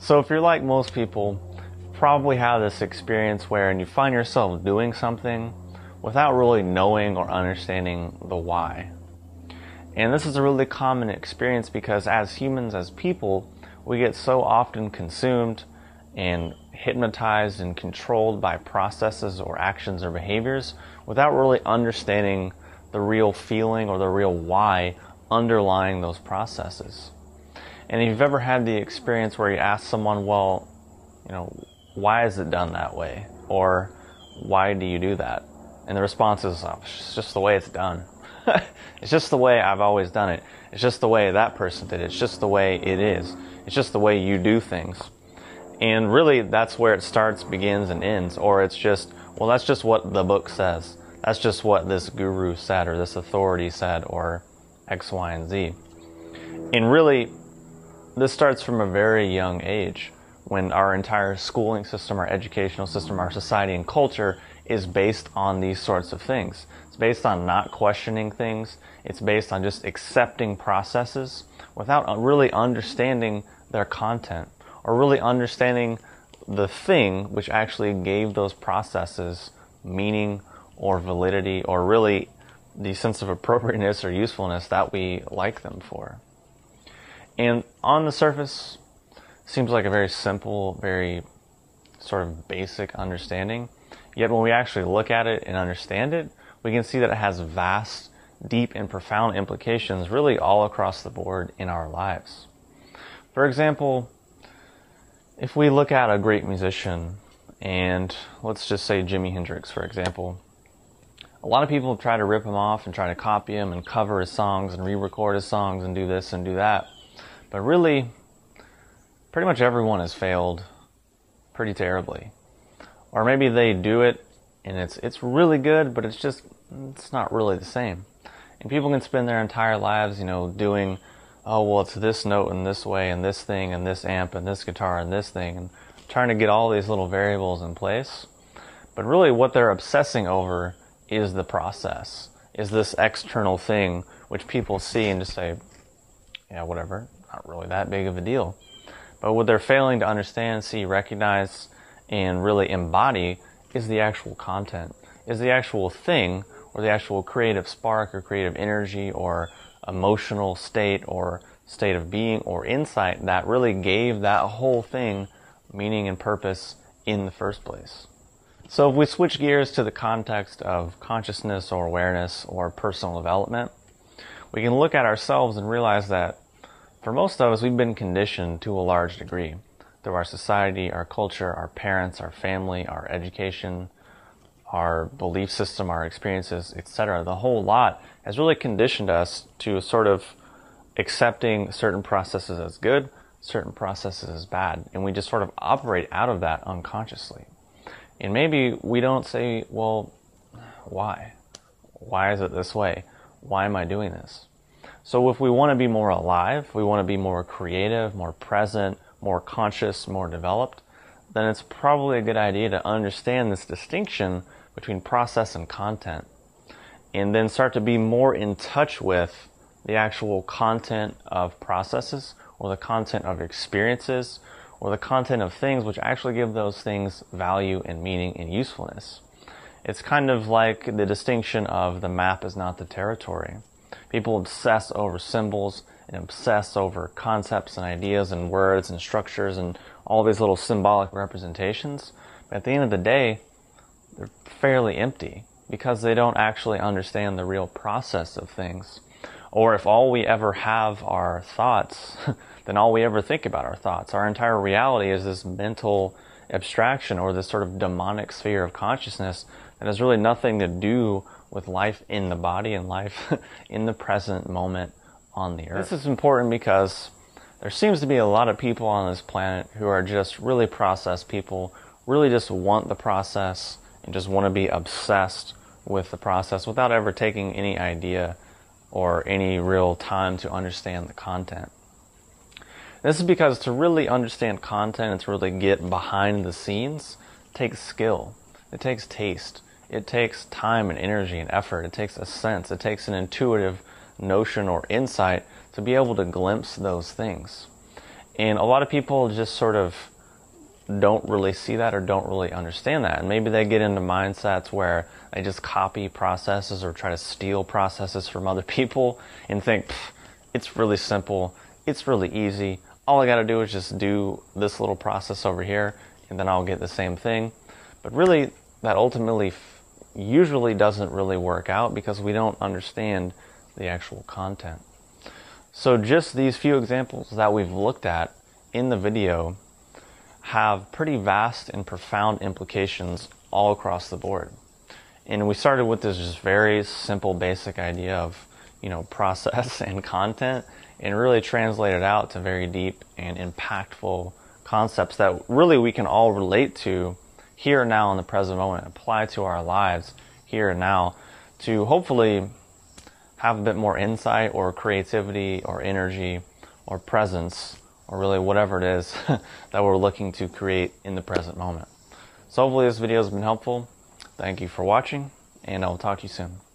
So if you're like most people, probably have this experience where you find yourself doing something without really knowing or understanding the why. And this is a really common experience because as humans, as people, we get so often consumed and hypnotized and controlled by processes or actions or behaviors without really understanding the real feeling or the real why underlying those processes. And if you've ever had the experience where you ask someone, well, why is it done that way? Or why do you do that? And the response is, oh, it's just the way it's done. It's just the way I've always done it. It's just the way that person did it. It's just the way it is. It's just the way you do things. And really, that's where it starts, begins, and ends. Or it's just, well, that's just what the book says. That's just what this guru said, or this authority said, or X, Y, and Z. And really, this starts from a very young age, when our entire schooling system, our educational system, our society and culture is based on these sorts of things. It's based on not questioning things. It's based on just accepting processes without really understanding their content or really understanding the thing which actually gave those processes meaning or validity or really the sense of appropriateness or usefulness that we like them for. And on the surface, seems like a very simple, very sort of basic understanding. Yet when we actually look at it and understand it, we can see that it has vast, deep, and profound implications really all across the board in our lives. For example, if we look at a great musician, and let's just say Jimi Hendrix, for example, a lot of people try to rip him off and try to copy him and cover his songs and re-record his songs and do this and do that. But really, pretty much everyone has failed pretty terribly. Or maybe they do it and it's really good, but it's not really the same. And people can spend their entire lives, doing, oh, well, it's this note in this way and this thing and this amp and this guitar and this thing and trying to get all these little variables in place. But really what they're obsessing over is the process, is this external thing which people see and just say, yeah, whatever, not really that big of a deal. But what they're failing to understand, see, recognize, and really embody is the actual content, is the actual thing, or the actual creative spark, or creative energy, or emotional state, or state of being, or insight that really gave that whole thing meaning and purpose in the first place. So if we switch gears to the context of consciousness or awareness or personal development, we can look at ourselves and realize that for most of us, we've been conditioned to a large degree through our society, our culture, our parents, our family, our education, our belief system, our experiences, etc. The whole lot has really conditioned us to sort of accepting certain processes as good, certain processes as bad, and we just sort of operate out of that unconsciously. And maybe we don't say, well, why? Why is it this way? Why am I doing this? So if we want to be more alive, we want to be more creative, more present, more conscious, more developed, then it's probably a good idea to understand this distinction between process and content, and then start to be more in touch with the actual content of processes, or the content of experiences, or the content of things which actually give those things value and meaning and usefulness. It's kind of like the distinction of the map is not the territory. People obsess over symbols and obsess over concepts and ideas and words and structures and all these little symbolic representations. But at the end of the day, they're fairly empty because they don't actually understand the real process of things. Or if all we ever have are thoughts, then all we ever think about are thoughts. Our entire reality is this mental abstraction or this sort of demonic sphere of consciousness that has really nothing to do with life in the body and life in the present moment on the earth. This is important because there seems to be a lot of people on this planet who are just really process people, really just want the process and just want to be obsessed with the process without ever taking any idea or any real time to understand the content. This is because to really understand content and to really get behind the scenes takes skill. It takes taste. It takes time and energy and effort. It takes a sense. It takes an intuitive notion or insight to be able to glimpse those things. And a lot of people just sort of don't really see that or don't really understand that. And maybe they get into mindsets where they just copy processes or try to steal processes from other people and think, it's really simple, it's really easy. All I got to do is just do this little process over here and then I'll get the same thing. But really, that ultimately usually doesn't really work out because we don't understand the actual content. So just these few examples that we've looked at in the video have pretty vast and profound implications all across the board. And we started with this just very simple, basic idea of, process and content, and really translated out to very deep and impactful concepts that really we can all relate to here and now in the present moment, apply to our lives here and now to hopefully have a bit more insight or creativity or energy or presence or really whatever it is that we're looking to create in the present moment. So hopefully this video has been helpful. Thank you for watching, and I'll talk to you soon.